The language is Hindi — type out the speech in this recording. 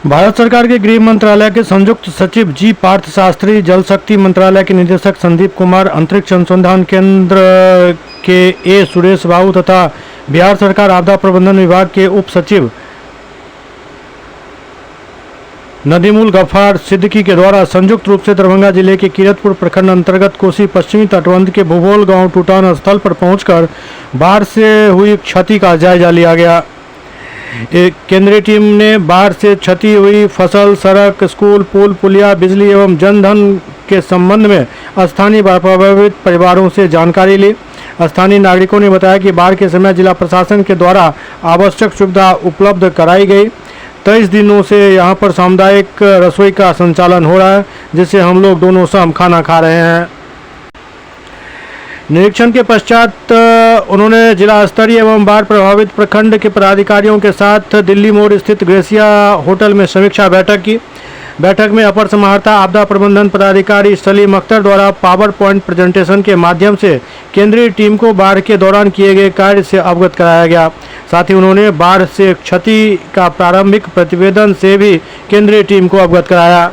भारत सरकार के गृह मंत्रालय के संयुक्त सचिव जी पार्थ शास्त्री, जल शक्ति मंत्रालय के निदेशक संदीप कुमार, अंतरिक्ष अनुसंधान केंद्र के ए सुरेश बाबू तथा बिहार सरकार आपदा प्रबंधन विभाग के उप सचिव नदीमुल गफ्फार सिद्दीकी के द्वारा संयुक्त रूप से दरभंगा जिले के कीरतपुर प्रखंड अंतर्गत कोसी पश्चिमी तटबंध के भूगोल गांव टूटान स्थल पर पहुंचकर बाढ़ से हुई क्षति का जायजा लिया गया। केंद्रीय टीम ने बाढ़ से क्षति हुई फसल, सड़क, स्कूल, पुल, पुलिया, बिजली एवं जनधन के संबंध में स्थानीय बाढ़ प्रभावित परिवारों से जानकारी ली। स्थानीय नागरिकों ने बताया कि बाढ़ के समय जिला प्रशासन के द्वारा आवश्यक सुविधा उपलब्ध कराई गई। 23 दिनों से यहां पर सामुदायिक रसोई का संचालन हो रहा है, जिससे हम लोग दोनों शाम खाना खा रहे हैं। निरीक्षण के पश्चात उन्होंने जिला स्तरीय एवं बाढ़ प्रभावित प्रखंड के पदाधिकारियों के साथ दिल्ली मोड़ स्थित ग्रेसिया होटल में समीक्षा बैठक की। बैठक में अपर समाहर्ता आपदा प्रबंधन पदाधिकारी सलीम अख्तर द्वारा पावर पॉइंट प्रेजेंटेशन के माध्यम से केंद्रीय टीम को बाढ़ के दौरान किए गए कार्य से अवगत कराया गया। साथ ही उन्होंने बाढ़ से क्षति का प्रारंभिक प्रतिवेदन से भी केंद्रीय टीम को अवगत कराया।